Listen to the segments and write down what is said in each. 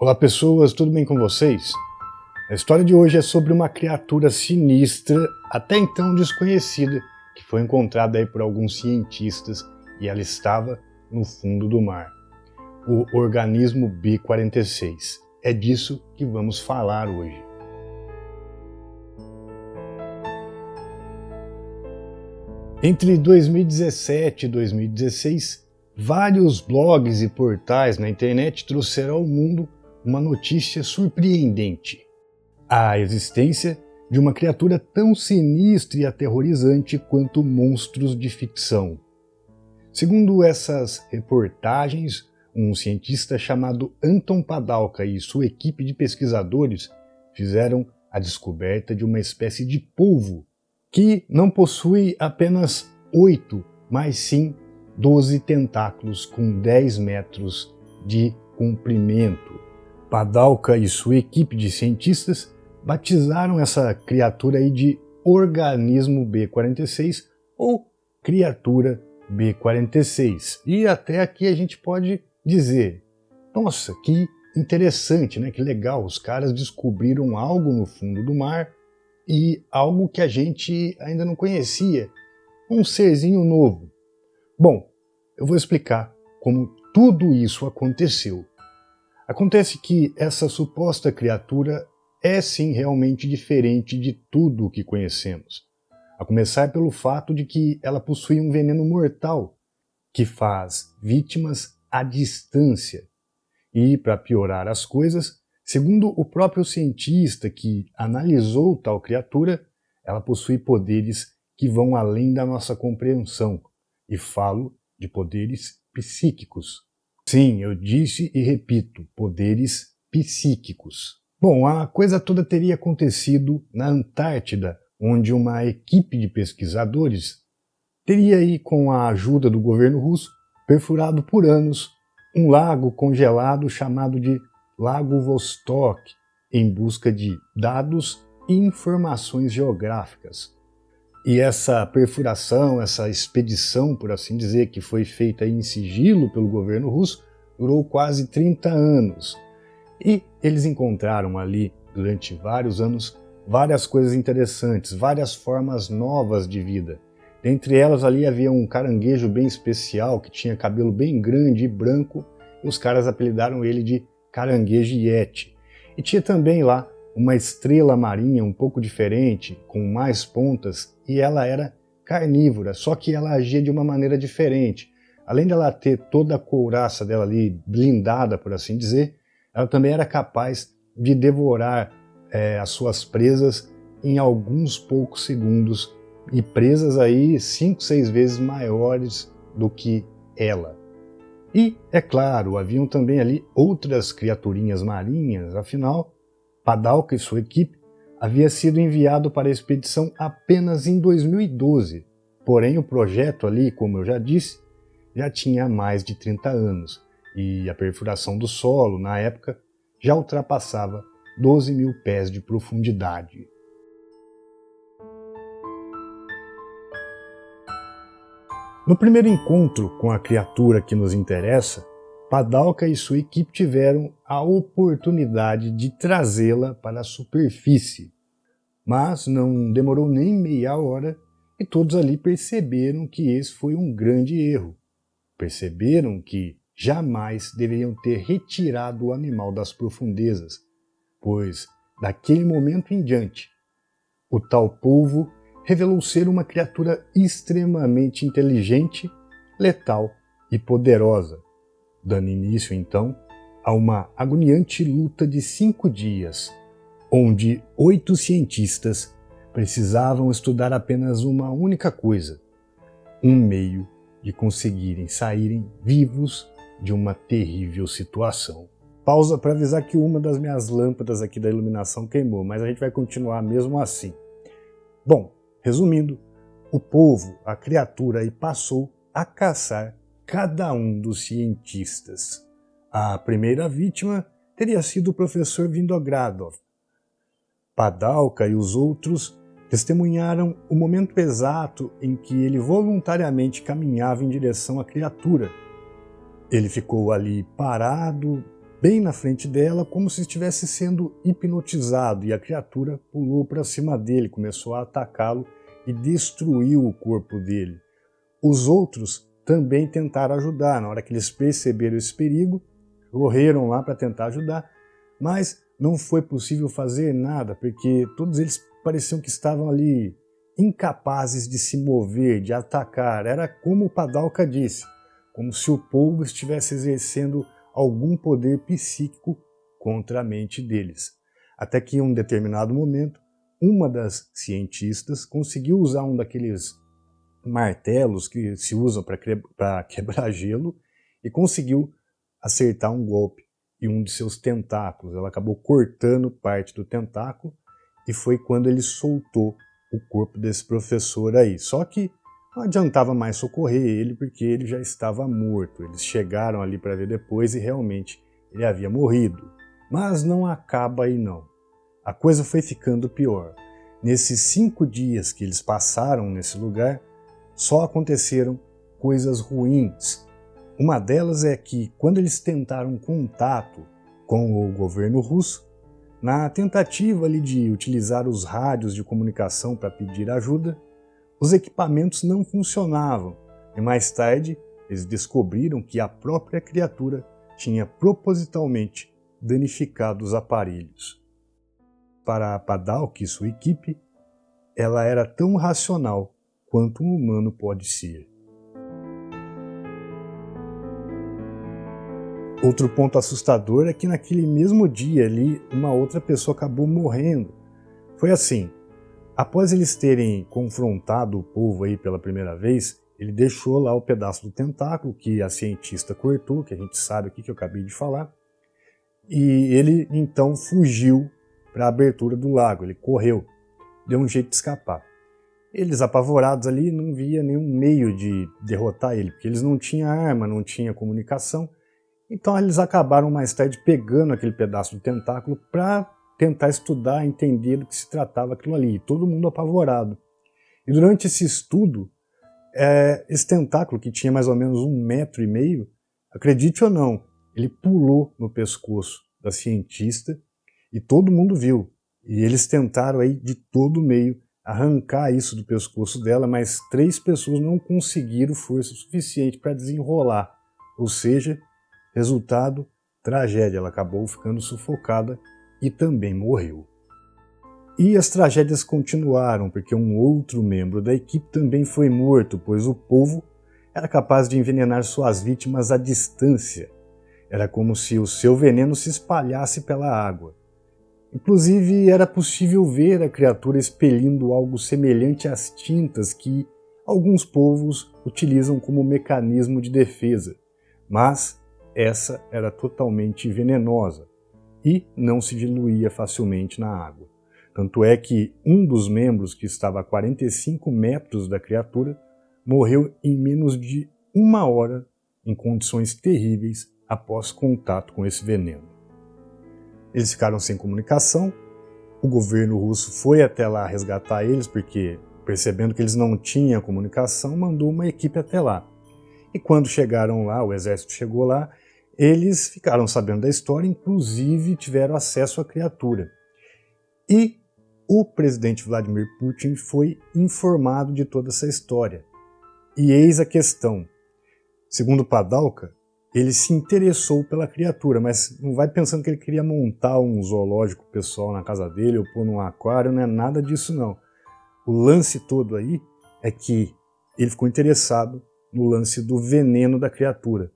Olá pessoas, tudo bem com vocês? A história de hoje é sobre uma criatura sinistra, até então desconhecida, que foi encontrada aí por alguns cientistas e ela estava no fundo do mar. O organismo B46. É disso que vamos falar hoje. Entre 2017 e 2016, vários blogs e portais na internet trouxeram ao mundo uma notícia surpreendente: a existência de uma criatura tão sinistra e aterrorizante quanto monstros de ficção. Segundo essas reportagens, um cientista chamado Anton Padalka e sua equipe de pesquisadores fizeram a descoberta de uma espécie de polvo que não possui apenas 8, mas sim 12 tentáculos com 10 metros de comprimento. Padalka e sua equipe de cientistas batizaram essa criatura aí de organismo B46 ou criatura B46. E até aqui a gente pode dizer, nossa, que interessante, né? Que legal, os caras descobriram algo no fundo do mar e algo que a gente ainda não conhecia, um serzinho novo. Bom, eu vou explicar como tudo isso aconteceu. Acontece que essa suposta criatura é sim realmente diferente de tudo o que conhecemos. A começar pelo fato de que ela possui um veneno mortal que faz vítimas à distância. E, para piorar as coisas, segundo o próprio cientista que analisou tal criatura, ela possui poderes que vão além da nossa compreensão. E falo de poderes psíquicos. Sim, eu disse e repito, poderes psíquicos. Bom, a coisa toda teria acontecido na Antártida, onde uma equipe de pesquisadores teria aí, com a ajuda do governo russo, perfurado por anos um lago congelado chamado de Lago Vostok, em busca de dados e informações geográficas. E essa perfuração, essa expedição, por assim dizer, que foi feita em sigilo pelo governo russo, durou quase 30 anos. E eles encontraram ali, durante vários anos, várias coisas interessantes, várias formas novas de vida. Dentre elas ali havia um caranguejo bem especial, que tinha cabelo bem grande e branco, e os caras apelidaram ele de caranguejo Yeti. E tinha também lá uma estrela marinha um pouco diferente, com mais pontas, e ela era carnívora, só que ela agia de uma maneira diferente. Além dela ter toda a couraça dela ali blindada, por assim dizer, ela também era capaz de devorar as suas presas em alguns poucos segundos, e presas aí 5, 6 vezes maiores do que ela. E, é claro, haviam também ali outras criaturinhas marinhas, afinal, Padalka e sua equipe havia sido enviado para a expedição apenas em 2012, porém o projeto ali, como eu já disse, já tinha mais de 30 anos, e a perfuração do solo, na época, já ultrapassava 12 mil pés de profundidade. No primeiro encontro com a criatura que nos interessa, Padalka e sua equipe tiveram a oportunidade de trazê-la para a superfície. Mas não demorou nem meia hora e todos ali perceberam que esse foi um grande erro. Perceberam que jamais deveriam ter retirado o animal das profundezas, pois, daquele momento em diante, o tal polvo revelou ser uma criatura extremamente inteligente, letal e poderosa, dando início, então, a uma agoniante luta de 5 dias, onde 8 cientistas precisavam estudar apenas uma única coisa: um meio de conseguirem saírem vivos de uma terrível situação. Pausa para avisar que uma das minhas lâmpadas aqui da iluminação queimou, mas a gente vai continuar mesmo assim. Bom, resumindo, o polvo, a criatura, aí passou a caçar cada um dos cientistas. A primeira vítima teria sido o professor Vinogradov. Padalka e os outros testemunharam o momento exato em que ele voluntariamente caminhava em direção à criatura. Ele ficou ali parado, bem na frente dela, como se estivesse sendo hipnotizado, e a criatura pulou para cima dele, começou a atacá-lo e destruiu o corpo dele. Os outros também tentaram ajudar. Na hora que eles perceberam esse perigo, correram lá para tentar ajudar, mas não foi possível fazer nada, porque todos eles pareciam que estavam ali incapazes de se mover, de atacar. Era como o Padalka disse, como se o povo estivesse exercendo algum poder psíquico contra a mente deles. Até que em um determinado momento, uma das cientistas conseguiu usar um daqueles martelos que se usam para quebrar gelo e conseguiu acertar um golpe em um de seus tentáculos. Ela acabou cortando parte do tentáculo e foi quando ele soltou o corpo desse professor aí. Só que não adiantava mais socorrer ele porque ele já estava morto. Eles chegaram ali para ver depois e realmente ele havia morrido. Mas não acaba aí não. A coisa foi ficando pior. Nesses 5 dias que eles passaram nesse lugar, só aconteceram coisas ruins. Uma delas é que, quando eles tentaram contato com o governo russo, na tentativa ali de utilizar os rádios de comunicação para pedir ajuda, os equipamentos não funcionavam e mais tarde eles descobriram que a própria criatura tinha propositalmente danificado os aparelhos. Para Padalka e sua equipe, ela era tão racional quanto um humano pode ser. Outro ponto assustador é que naquele mesmo dia ali, uma outra pessoa acabou morrendo. Foi assim, após eles terem confrontado o povo aí pela primeira vez, ele deixou lá o pedaço do tentáculo que a cientista cortou, que a gente sabe aqui que eu acabei de falar, e ele então fugiu para a abertura do lago, ele correu, deu um jeito de escapar. Eles, apavorados ali, não via nenhum meio de derrotar ele, porque eles não tinham arma, não tinham comunicação. Então eles acabaram mais tarde pegando aquele pedaço do tentáculo para tentar estudar, entender do que se tratava aquilo ali. Todo mundo apavorado. E durante esse estudo, esse tentáculo, que tinha mais ou menos 1,5 metros, acredite ou não, ele pulou no pescoço da cientista e todo mundo viu. E eles tentaram aí de todo meio arrancar isso do pescoço dela, mas 3 pessoas não conseguiram força suficiente para desenrolar. Ou seja, resultado, tragédia. Ela acabou ficando sufocada e também morreu. E as tragédias continuaram, porque um outro membro da equipe também foi morto, pois o povo era capaz de envenenar suas vítimas à distância. Era como se o seu veneno se espalhasse pela água. Inclusive, era possível ver a criatura expelindo algo semelhante às tintas que alguns povos utilizam como mecanismo de defesa, mas essa era totalmente venenosa e não se diluía facilmente na água. Tanto é que um dos membros, que estava a 45 metros da criatura, morreu em menos de 1 hora em condições terríveis após contato com esse veneno. Eles ficaram sem comunicação, o governo russo foi até lá resgatar eles, porque, percebendo que eles não tinham comunicação, mandou uma equipe até lá. E quando chegaram lá, o exército chegou lá, eles ficaram sabendo da história, inclusive tiveram acesso à criatura. E o presidente Vladimir Putin foi informado de toda essa história. E eis a questão. Segundo Padalka, ele se interessou pela criatura, mas não vai pensando que ele queria montar um zoológico pessoal na casa dele ou pôr num aquário, não é nada disso não. O lance todo aí é que ele ficou interessado no lance do veneno da criatura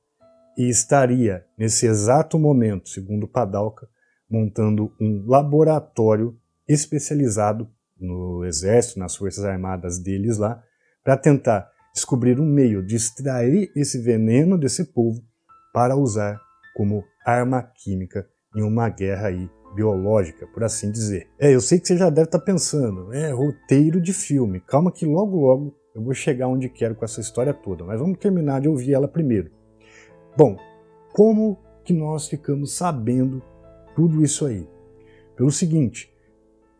e estaria, nesse exato momento, segundo Padalka, montando um laboratório especializado no exército, nas forças armadas deles lá, para tentar descobrir um meio de extrair esse veneno desse povo para usar como arma química em uma guerra aí biológica, por assim dizer. Eu sei que você já deve estar pensando, roteiro de filme, calma que logo logo eu vou chegar onde quero com essa história toda, mas vamos terminar de ouvir ela primeiro. Bom, como que nós ficamos sabendo tudo isso aí? Pelo seguinte,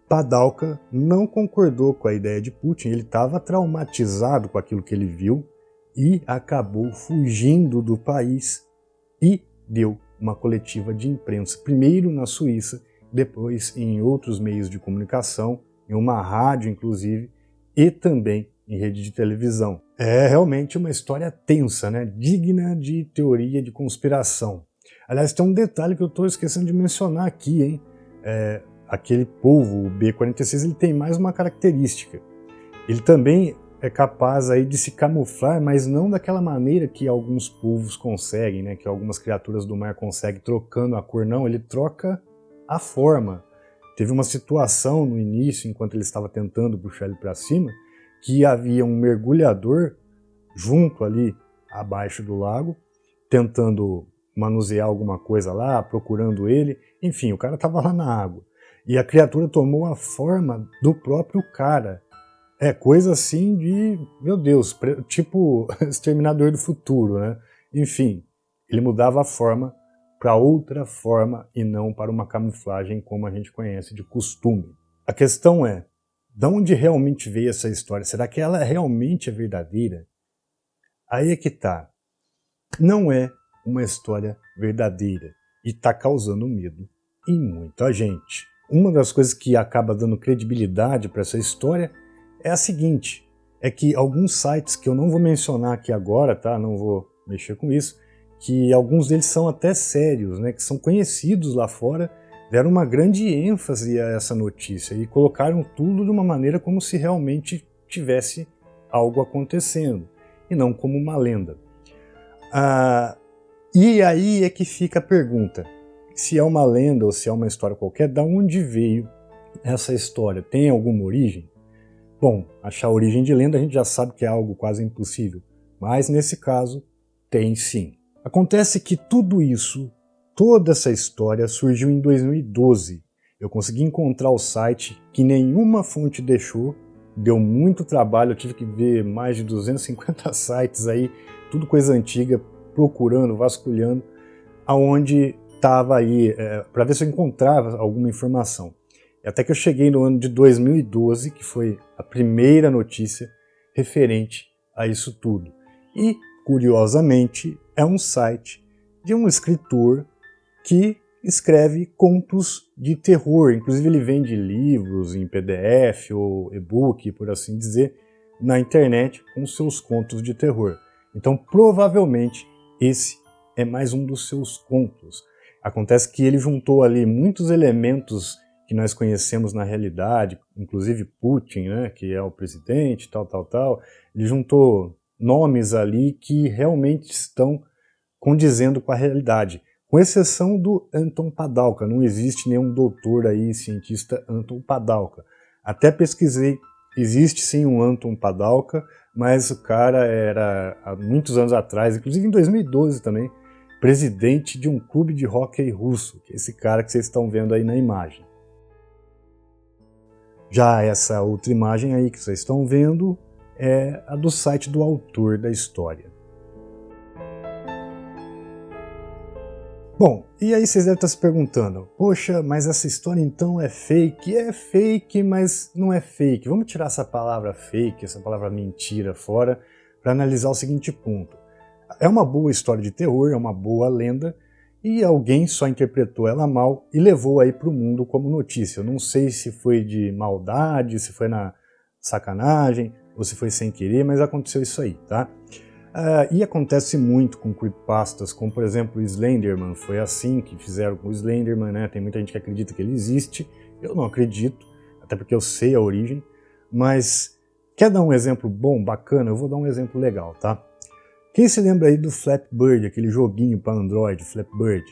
Padalka não concordou com a ideia de Putin, ele estava traumatizado com aquilo que ele viu e acabou fugindo do país e deu uma coletiva de imprensa, primeiro na Suíça, depois em outros meios de comunicação, em uma rádio inclusive, e também em rede de televisão. É realmente uma história tensa, né? Digna de teoria de conspiração. Aliás, tem um detalhe que eu estou esquecendo de mencionar aqui, hein? Aquele polvo, o B-46, ele tem mais uma característica. Ele também é capaz aí de se camuflar, mas não daquela maneira que alguns polvos conseguem, né? Que algumas criaturas do mar conseguem trocando a cor, não. Ele troca a forma. Teve uma situação no início, enquanto ele estava tentando puxar ele para cima, que havia um mergulhador junto ali abaixo do lago, tentando manusear alguma coisa lá, procurando ele. Enfim, o cara estava lá na água. E a criatura tomou a forma do próprio cara. É coisa assim de, meu Deus, tipo Exterminador do Futuro, né? Enfim, ele mudava a forma para outra forma e não para uma camuflagem como a gente conhece de costume. A questão é, de onde realmente veio essa história? Será que ela realmente é verdadeira? Aí é que tá. Não é uma história verdadeira e está causando medo em muita gente. Uma das coisas que acaba dando credibilidade para essa história é a seguinte, é que alguns sites que eu não vou mencionar aqui agora, tá? Não vou mexer com isso, que alguns deles são até sérios, né? Que são conhecidos lá fora, deram uma grande ênfase a essa notícia e colocaram tudo de uma maneira como se realmente tivesse algo acontecendo, e não como uma lenda. E aí é que fica a pergunta, se é uma lenda ou se é uma história qualquer, da onde veio essa história? Tem alguma origem? Bom, achar a origem de lenda a gente já sabe que é algo quase impossível, mas nesse caso tem sim. Acontece que tudo isso, toda essa história surgiu em 2012. Eu consegui encontrar o site que nenhuma fonte deixou, deu muito trabalho, eu tive que ver mais de 250 sites aí, tudo coisa antiga, procurando, vasculhando, aonde estava aí, para ver se eu encontrava alguma informação. Até que eu cheguei no ano de 2012, que foi a primeira notícia referente a isso tudo. E, curiosamente, é um site de um escritor que escreve contos de terror. Inclusive ele vende livros em PDF ou e-book, por assim dizer, na internet com seus contos de terror. Então, provavelmente, esse é mais um dos seus contos. Acontece que ele juntou ali muitos elementos que nós conhecemos na realidade, inclusive Putin, né, que é o presidente, tal. Ele juntou nomes ali que realmente estão condizendo com a realidade, com exceção do Anton Padalka. Não existe nenhum doutor aí, cientista Anton Padalka. Até pesquisei, existe sim um Anton Padalka, mas o cara era, há muitos anos atrás, inclusive em 2012 também, presidente de um clube de hóquei russo, que é esse cara que vocês estão vendo aí na imagem. Já essa outra imagem aí que vocês estão vendo é a do site do autor da história. Bom, e aí vocês devem estar se perguntando, poxa, mas essa história então é fake? É fake, mas não é fake. Vamos tirar essa palavra fake, essa palavra mentira fora, para analisar o seguinte ponto. É uma boa história de terror, é uma boa lenda, e alguém só interpretou ela mal e levou aí para o mundo como notícia. Eu não sei se foi de maldade, se foi na sacanagem, ou se foi sem querer, mas aconteceu isso aí, tá? E acontece muito com creepypastas, como por exemplo o Slenderman, foi assim que fizeram com o Slenderman, né? Tem muita gente que acredita que ele existe, eu não acredito, até porque eu sei a origem, mas quer dar um exemplo bom, bacana? Eu vou dar um exemplo legal, tá? Quem se lembra aí do Flappy Bird, aquele joguinho para Android, Flappy Bird?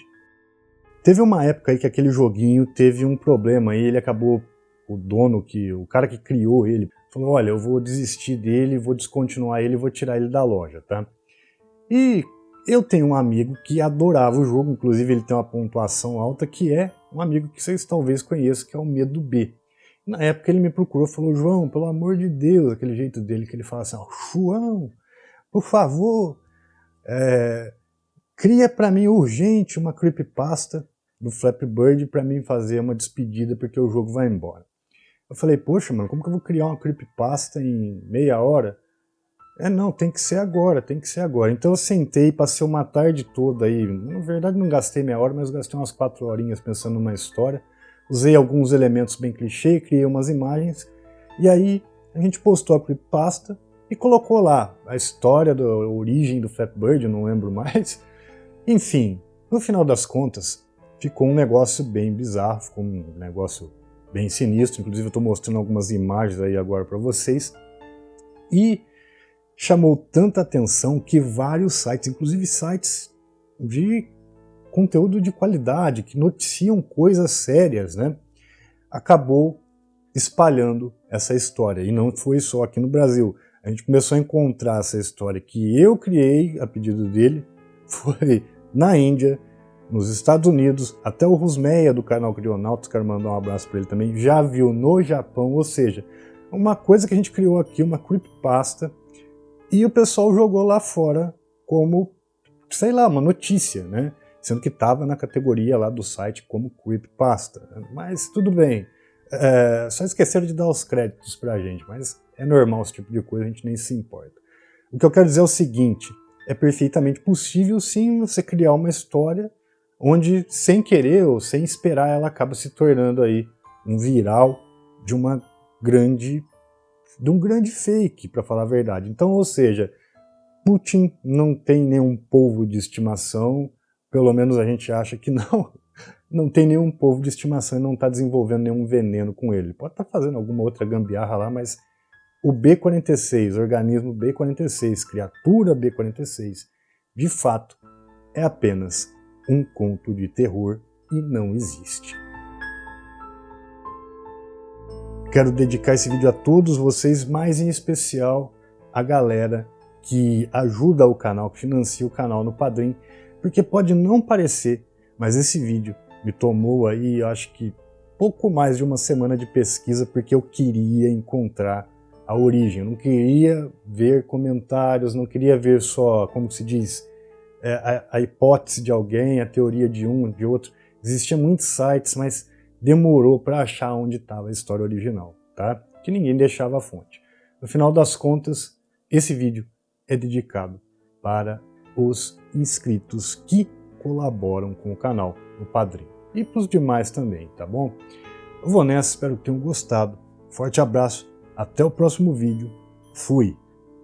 Teve uma época aí que aquele joguinho teve um problema e ele acabou, o cara que criou ele, falou, olha, eu vou desistir dele, vou descontinuar ele, vou tirar ele da loja, tá? E eu tenho um amigo que adorava o jogo, inclusive ele tem uma pontuação alta, que é um amigo que vocês talvez conheçam, que é o Medo B. Na época ele me procurou e falou, João, pelo amor de Deus, aquele jeito dele que ele fala assim, João, por favor, cria para mim urgente uma creepypasta do Flappy Bird para mim fazer uma despedida porque o jogo vai embora. Eu falei, poxa, mano, como que eu vou criar uma creepypasta em meia hora? Não, tem que ser agora, tem que ser agora. Então eu sentei, passei uma tarde toda aí, na verdade não gastei meia hora, mas gastei umas 4 horinhas pensando numa história. Usei alguns elementos bem clichê, criei umas imagens, e aí a gente postou a creepypasta e colocou lá a história da origem do Flappy Bird, eu não lembro mais. Enfim, no final das contas, ficou um negócio bem bizarro, ficou um negócio bem sinistro, inclusive eu estou mostrando algumas imagens aí agora para vocês, e chamou tanta atenção que vários sites, inclusive sites de conteúdo de qualidade, que noticiam coisas sérias, né, acabou espalhando essa história. E não foi só aqui no Brasil. A gente começou a encontrar essa história que eu criei a pedido dele, foi na Índia, nos Estados Unidos, até o Rusmeia do canal Crionautas, quero mandar um abraço para ele também, já viu no Japão, ou seja, uma coisa que a gente criou aqui, uma creepypasta, e o pessoal jogou lá fora como, sei lá, uma notícia, né? Sendo que estava na categoria lá do site como creepypasta. Mas tudo bem, só esqueceram de dar os créditos pra gente, mas é normal esse tipo de coisa, a gente nem se importa. O que eu quero dizer é o seguinte, é perfeitamente possível sim você criar uma história onde, sem querer ou sem esperar, ela acaba se tornando aí um viral de um grande fake, para falar a verdade. Então, ou seja, Putin não tem nenhum polvo de estimação, pelo menos a gente acha que não tem nenhum polvo de estimação e não está desenvolvendo nenhum veneno com ele. Pode estar fazendo alguma outra gambiarra lá, mas o B-46, organismo B-46, criatura B-46, de fato, é apenas um conto de terror e não existe. Quero dedicar esse vídeo a todos vocês, mais em especial a galera que ajuda o canal, que financia o canal no Padrim, porque pode não parecer, mas esse vídeo me tomou aí, eu acho que pouco mais de uma semana de pesquisa, porque eu queria encontrar a origem, eu não queria ver comentários, não queria ver só, como se diz, a hipótese de alguém, a teoria de um, de outro. Existiam muitos sites, mas demorou para achar onde estava a história original, tá? Que ninguém deixava a fonte. No final das contas, esse vídeo é dedicado para os inscritos que colaboram com o canal no Padrim. E para os demais também, tá bom? Eu vou nessa, espero que tenham gostado. Forte abraço, até o próximo vídeo. Fui!